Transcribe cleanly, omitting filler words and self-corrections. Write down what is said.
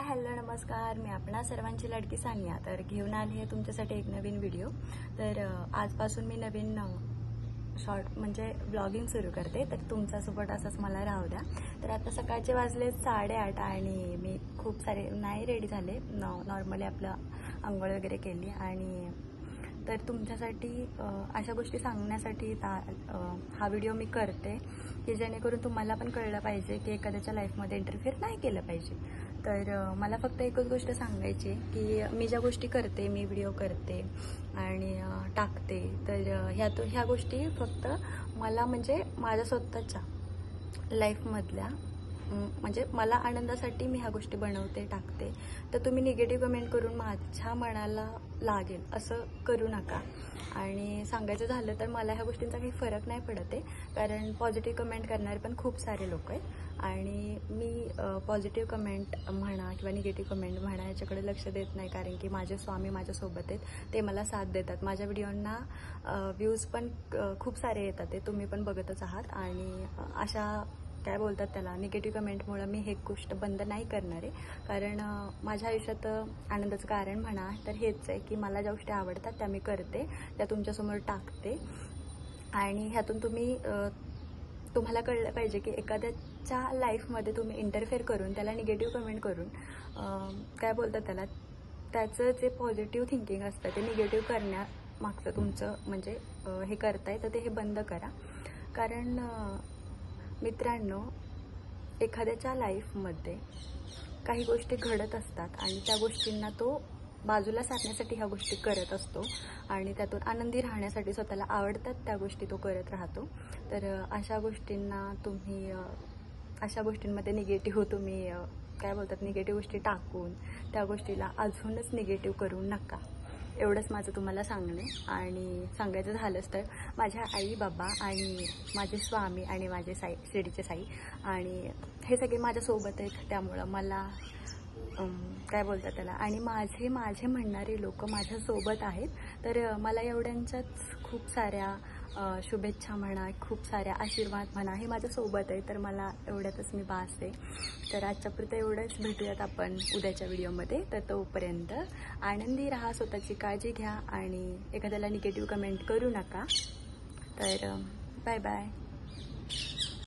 Hello नमस्कार, मी आपणा सर्वांची लाडकी सानिया तर घेऊन आली आहे तुमच्यासाठी एक नवीन व्हिडिओ। तर आजपासून मी नवीन शॉर्ट म्हणजे ब्लॉगिंग सुरू करते, तर तुमचा सपोर्ट असाच मला राहू द्या। तर आता सकाळचे वाजले 8:30 आणि मी खूप सारे नाही रेडी झाले, नॉर्मली आपलं अंघोळ वगैरे केली आणि तर तुमच्यासाठी अशा गोष्टी सांगण्यासाठी हा व्हिडिओ मी करते की जेणेकरून तुम्हाला पण कळलं पाहिजे की एखाद्याच्या लाईफमध्ये इंटरफेअर नाही केलं पाहिजे। तर मला फक्त एकच गोष्ट सांगायची की मी ज्या गोष्टी करते, मी व्हिडिओ करते आणि टाकते, तर ह्या गोष्टी फक्त मला म्हणजे माझ्या स्वतःच्या लाईफमधल्या म्हणजे मला आनंदासाठी मी ह्या गोष्टी बनवते, टाकते। तर तुम्ही निगेटिव्ह कमेंट करून माझ्या मनाला लागेल असं करू नका। आणि सांगायचं झालं तर मला ह्या गोष्टींचा काही फरक नाही पडत आहे, कारण पॉझिटिव्ह कमेंट करणारे पण खूप सारे लोक आहेत आणि मी पॉझिटिव्ह कमेंट म्हणा किंवा निगेटिव्ह कमेंट म्हणा याच्याकडे लक्ष देत नाही, कारण की माझे स्वामी माझ्यासोबत आहेत, ते मला साथ देतात। माझ्या व्हिडिओंना व्ह्यूज पण खूप सारे येतात, ते तुम्ही पण बघतच आहात। आणि अशा काय बोलतात त्याला निगेटिव्ह कमेंटमुळे मी हे गोष्ट बंद नाही करणार आहे, कारण माझ्या आयुष्यात आनंदाचं कारण म्हणा तर हेच आहे की मला ज्या गोष्टी आवडतात त्या मी करते, त्या तुमच्यासमोर टाकते आणि ह्यातून तुम्हाला कळलं पाहिजे की एखाद्याच्या लाईफमध्ये तुम्ही इंटरफेअर करून त्याला निगेटिव्ह कमेंट करून काय बोलतात त्याला त्याचं जे पॉझिटिव्ह थिंकिंग असतं ते निगेटिव्ह करण्यामागचं तुमचं म्हणजे हे करताय, तर ते हे बंद करा। कारण मित्रांनो, एखाद्याच्या लाईफमध्ये काही गोष्टी घडत असतात आणि त्या गोष्टींना तो बाजूला सारण्यासाठी ह्या गोष्टी करत असतो आणि त्यातून आनंदी राहण्यासाठी स्वतःला आवडतात त्या गोष्टी तो करत राहतो। तर अशा गोष्टींमध्ये निगेटिव्ह तुम्ही काय बोलतात निगेटिव्ह गोष्टी टाकून त्या गोष्टीला अजूनच निगेटिव्ह करू नका, एवढंच माझं तुम्हाला सांगणे। आणि सांगायचं झालंच तर माझ्या आई बाबा आणि माझे स्वामी आणि माझे साई, शिर्डीचे साई आणि हे सगळे माझ्यासोबत आहेत, त्यामुळं मला काय बोलतात त्याला आणि माझे म्हणणारे लोक माझ्यासोबत आहेत। तर मला एवढ्यांच्याच खूप साऱ्या शुभेच्छा म्हणा, खूप साऱ्या आशीर्वाद म्हणा, हे माझ्यासोबत आहे, तर मला एवढ्यातच मी बास आहे। तर आजच्यापुरतं एवढंच, भेटूयात आपण उद्याच्या व्हिडिओमध्ये। तर तोपर्यंत आनंदी राहा, स्वतःची काळजी घ्या आणि एखाद्याला निगेटिव्ह कमेंट करू नका। तर बाय बाय।